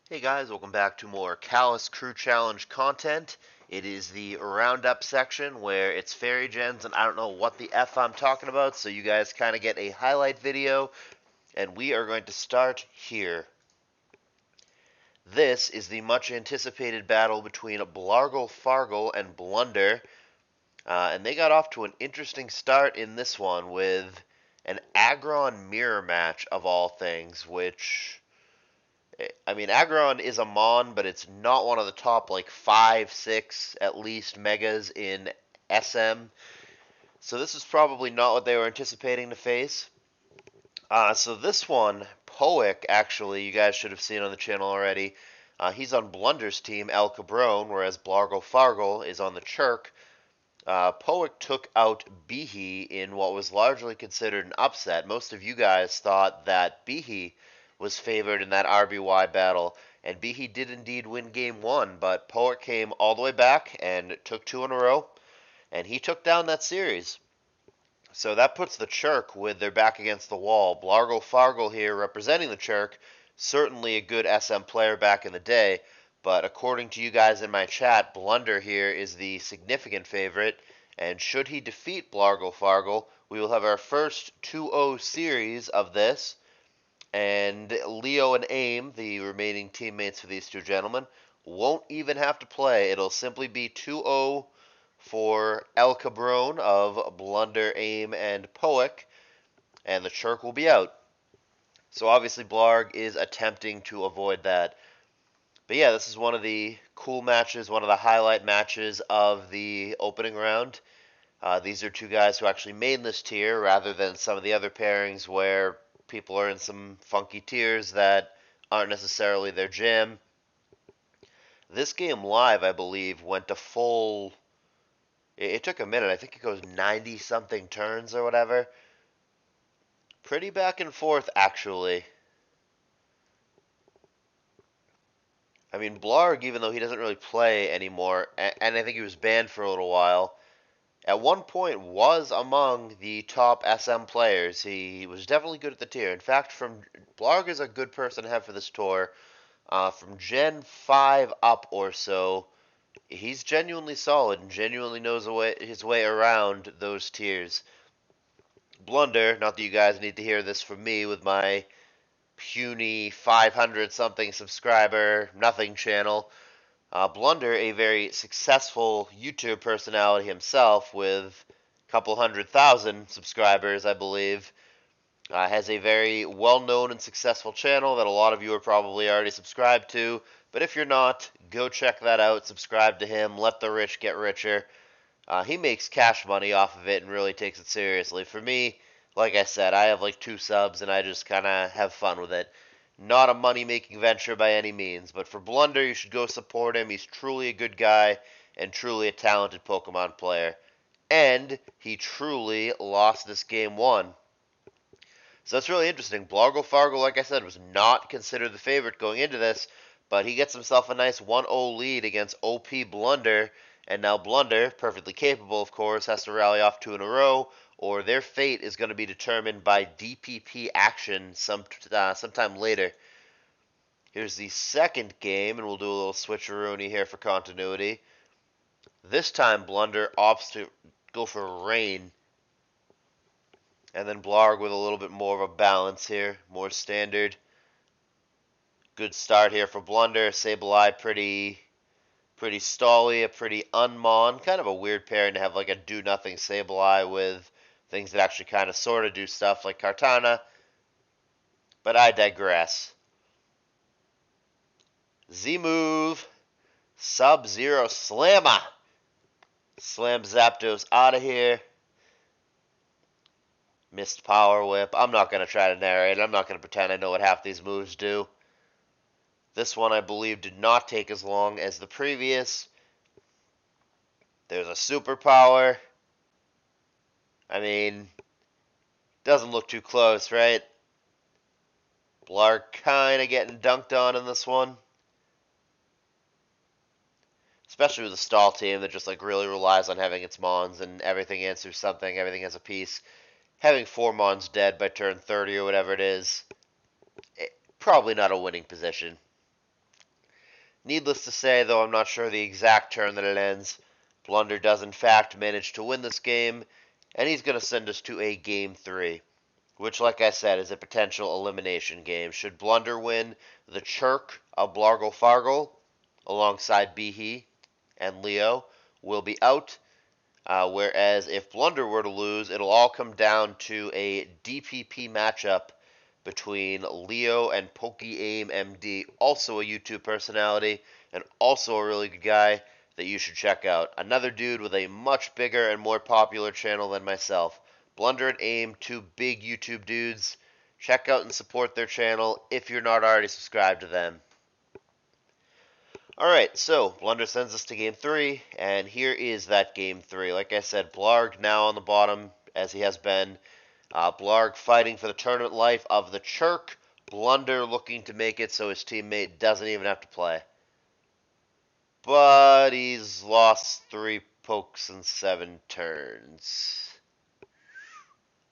Hey guys, welcome back to more Callous Crew Challenge content. It is the roundup section where it's fairy gens and I don't know what the F I'm talking about, so you guys kind of get a highlight video, and we are going to start here. This is the much anticipated battle between Blargle Fargle and Blunder, and they got off to an interesting start in this one with an Aggron mirror match of all things, which I mean, Aggron is a Mon, but it's not one of the top like 5, 6 at least megas in SM. So this is probably not what they were anticipating to face. So this one, Poick, actually, you guys should have seen on the channel already. He's on Blunder's team, El Cabron, whereas Blargle Fargle is on the Churk. Poick took out Behe in what was largely considered an upset. Most of you guys thought that Behe was favored in that RBY battle, and Behe did indeed win game one, but Poick came all the way back and took two in a row, and he took down that series. So that puts the Churk with their back against the wall. Blargle Fargle here representing the Churk, certainly a good SM player back in the day, but according to you guys in my chat, Blunder here is the significant favorite, and should he defeat Blargle Fargle, we will have our first 2-0 series of this, and Leo and Aim, the remaining teammates for these two gentlemen, won't even have to play. It'll simply be 2-0 for El Cabron of Blunder, Aim, and Poick, and the Churk will be out. So obviously Blarg is attempting to avoid that. But yeah, this is one of the cool matches, one of the highlight matches of the opening round. These are two guys who actually made this tier rather than some of the other pairings where people are in some funky tiers that aren't necessarily their jam. This game live, I believe, went to full. It took a minute. I think it goes 90 something turns or whatever. Pretty back and forth, actually. I mean, Blarg, even though he doesn't really play anymore, and I think he was banned for a little while, at one point was among the top SM players. He was definitely good at the tier. In fact, from Blarg is a good person to have for this tour. From Gen 5 up or so, he's genuinely solid and genuinely knows his way around those tiers. Blunder, not that you guys need to hear this from me with my puny 500 something subscriber nothing channel. Blunder, a very successful YouTube personality himself with a couple 100,000 subscribers, I believe, has a very well-known and successful channel that a lot of you are probably already subscribed to. But if you're not, go check that out. Subscribe to him. Let the rich get richer. He makes cash money off of it and really takes it seriously. For me, like I said, I have like 2 subs and I just kind of have fun with it. Not a money-making venture by any means, but for Blunder, you should go support him. He's truly a good guy and truly a talented Pokemon player. And he truly lost this game one. So that's really interesting. Blargle Fargle, like I said, was not considered the favorite going into this, but he gets himself a nice 1-0 lead against OP Blunder, and now Blunder, perfectly capable, of course, has to rally off two in a row, or their fate is going to be determined by DPP action sometime later. Here's the second game, and we'll do a little switcheroony here for continuity. This time, Blunder opts to go for Rain. And then Blarg with a little bit more of a balance here, more standard. Good start here for Blunder. Sableye pretty stally, a pretty unmon. Kind of a weird pairing to have like a do-nothing Sableye with things that actually kind of sort of do stuff like Kartana. But I digress. Z-move. Sub-Zero Slammer. Slam Zapdos out of here. Missed Power Whip. I'm not going to try to narrate. I'm not going to pretend I know what half these moves do. This one, I believe, did not take as long as the previous. There's a superpower. I mean, doesn't look too close, right? Blarg kind of getting dunked on in this one. Especially with a stall team that just like really relies on having its Mons and everything answers something, everything has a piece. Having 4 Mons dead by turn 30 or whatever it is, probably not a winning position. Needless to say, though I'm not sure the exact turn that it ends, Blunder does in fact manage to win this game, and he's going to send us to a Game 3, which, like I said, is a potential elimination game. Should Blunder win, the Chirk of Blargle Fargle, alongside Behe and Leo, will be out. Whereas if Blunder were to lose, it'll all come down to a DPP matchup between Leo and PokeAim MD, also a YouTube personality and also a really good guy that you should check out. Another dude with a much bigger and more popular channel than myself. Blunder and Aim, two big YouTube dudes. Check out and support their channel if you're not already subscribed to them. Alright, so Blunder sends us to Game 3, and here is that Game 3. Like I said, Blarg now on the bottom, as he has been. Blarg fighting for the tournament life of the Chirk. Blunder looking to make it so his teammate doesn't even have to play. But he's lost 3 pokes in 7 turns.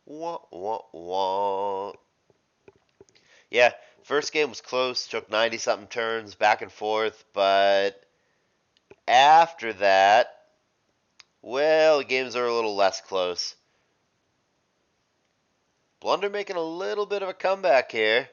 Wah, wah, wah. Yeah, first game was close, took 90-something turns, back and forth, but after that, well, the games are a little less close. Blunder making a little bit of a comeback here.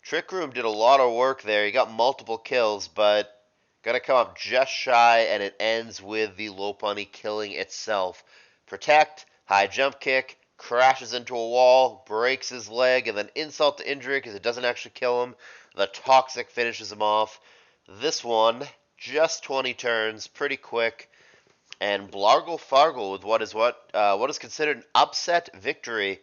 Trick Room did a lot of work there. He got multiple kills, but gonna come up just shy, and it ends with the Lopunny killing itself. Protect, high jump kick, crashes into a wall, breaks his leg, and then insult to injury because it doesn't actually kill him. The Toxic finishes him off. This one, just 20 turns, pretty quick. And Blargle Fargle with what is considered an upset victory.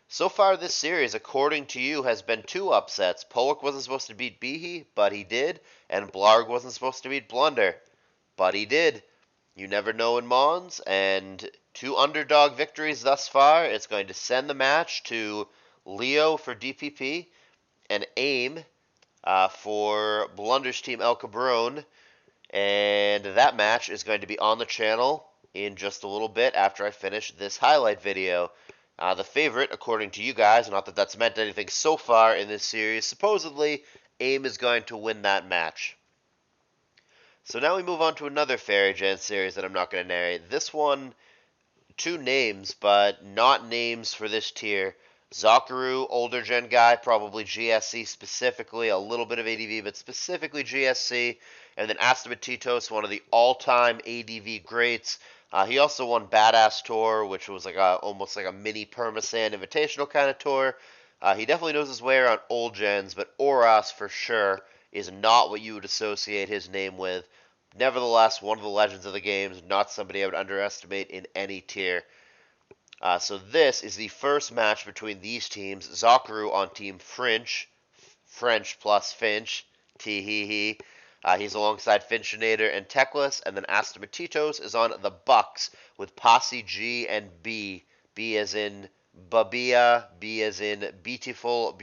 So far this series, according to you, has been 2 upsets. Pollock wasn't supposed to beat Behe, but he did. And Blarg wasn't supposed to beat Blunder, but he did. You never know in Mons, and 2 underdog victories thus far. It's going to send the match to Leo for DPP and Aim for Blunder's team El Cabron. And that match is going to be on the channel in just a little bit after I finish this highlight video. The favorite, according to you guys, not that that's meant anything so far in this series, supposedly Aim is going to win that match. So now we move on to another Fairy Gen series that I'm not going to narrate. This one, 2 names, but not names for this tier. Zakaru, older gen guy, probably GSC specifically, a little bit of ADV, but specifically GSC. And then Astamatitos, one of the all-time ADV greats. He also won Badass Tour, which was like almost like a mini Permasand Invitational kind of tour. He definitely knows his way around old gens, but Oras for sure is not what you would associate his name with. Nevertheless, one of the legends of the games, not somebody I would underestimate in any tier. So this is the first match between these teams. Zakaru on Team French plus Finch, tee-hee-hee. He's alongside Finchinator and Teclis, and then Astamatitos is on the Bucks with Posse G and B. B as in Babia, B as in Beautiful,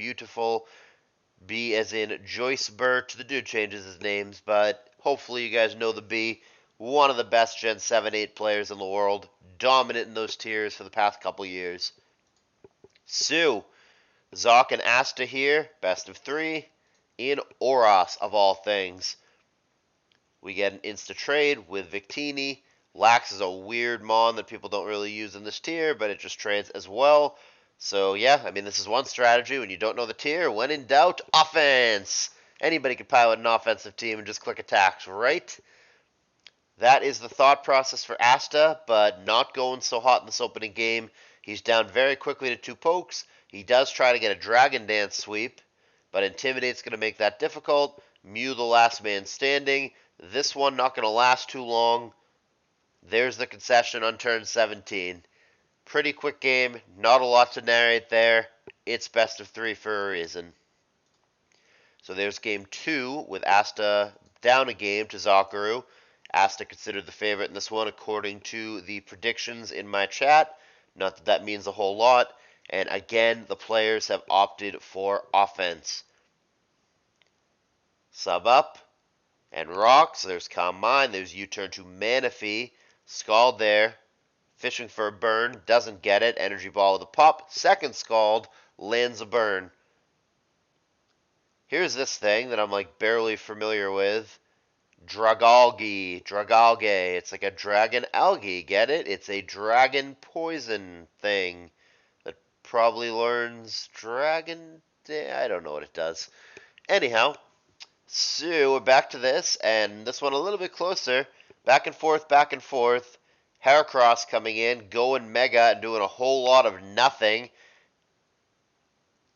B as in Joyce Burt. The dude changes his names, but hopefully you guys know the B. One of the best Gen 7-8 players in the world. Dominant in those tiers for the past couple years. Sue. Zoc and Asta here. Best of 3. In Oros, of all things. We get an insta trade with Victini. Lax is a weird mon that people don't really use in this tier, but it just trades as well. So yeah, I mean, this is one strategy when you don't know the tier. When in doubt, offense. Anybody can pilot an offensive team and just click attacks, right? That is the thought process for Asta, but not going so hot in this opening game. He's down very quickly to 2 pokes. He does try to get a Dragon Dance sweep, but Intimidate's going to make that difficult. Mew the last man standing. This one not going to last too long. There's the concession on turn 17. Pretty quick game. Not a lot to narrate there. It's best of 3 for a reason. So there's game 2 with Asta down a game to Zakaru. Asta considered the favorite in this one according to the predictions in my chat. Not that that means a whole lot. And again, the players have opted for offense. Sub up and rock. So there's Calm Mind. There's U-turn to Manaphy. Scald there. Fishing for a burn. Doesn't get it. Energy Ball with a pop. Second Scald. Lands a burn. Here's this thing that I'm like barely familiar with. Dragalge. It's like a dragon algae, get it? It's a dragon poison thing that probably learns dragon. I don't know what it does. Anyhow, so we're back to this, and this one a little bit closer. Back and forth, back and forth. Heracross coming in, going mega, and doing a whole lot of nothing.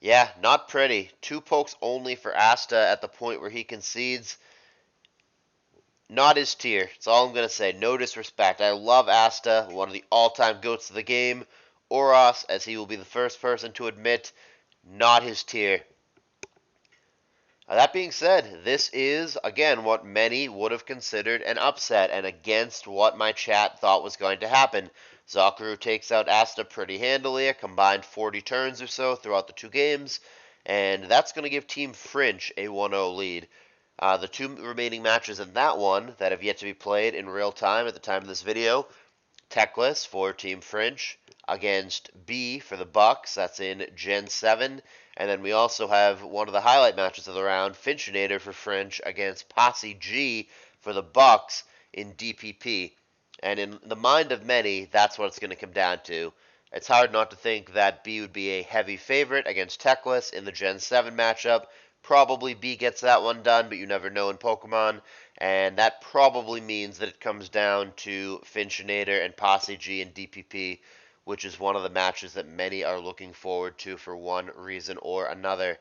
Yeah, not pretty. 2 pokes only for Asta at the point where he concedes. Not his tier. That's all I'm going to say. No disrespect. I love Asta, one of the all-time goats of the game. Oros, as he will be the first person to admit, not his tier. That being said, this is, again, what many would have considered an upset and against what my chat thought was going to happen. Zakaru takes out Asta pretty handily, a combined 40 turns or so throughout the 2 games, and that's going to give Team Fringe a 1-0 lead. The 2 remaining matches in that one that have yet to be played in real time at the time of this video, Teclis for Team Fringe against B for the Bucks. That's in Gen 7. And then we also have one of the highlight matches of the round, Finchinator for Fringe against Posse G for the Bucks in DPP. And in the mind of many, that's what it's going to come down to. It's hard not to think that B would be a heavy favorite against Teclis in the Gen 7 matchup. Probably B gets that one done, but you never know in Pokemon. And that probably means that it comes down to Finchinator and Posse G and DPP, which is one of the matches that many are looking forward to for one reason or another.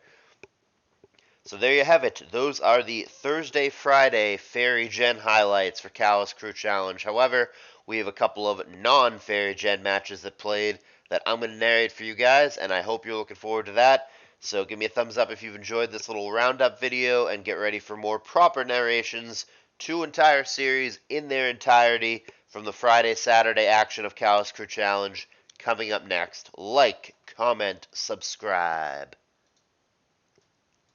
So there you have it. Those are the Thursday, Friday Fairy Gen highlights for Callous Crew Challenge. However, we have a couple of non-Fairy Gen matches that played that I'm going to narrate for you guys, and I hope you're looking forward to that. So give me a thumbs up if you've enjoyed this little roundup video, and get ready for more proper narrations, 2 entire series in their entirety from the Friday, Saturday action of Callous Crew Challenge coming up next. Like, comment, subscribe.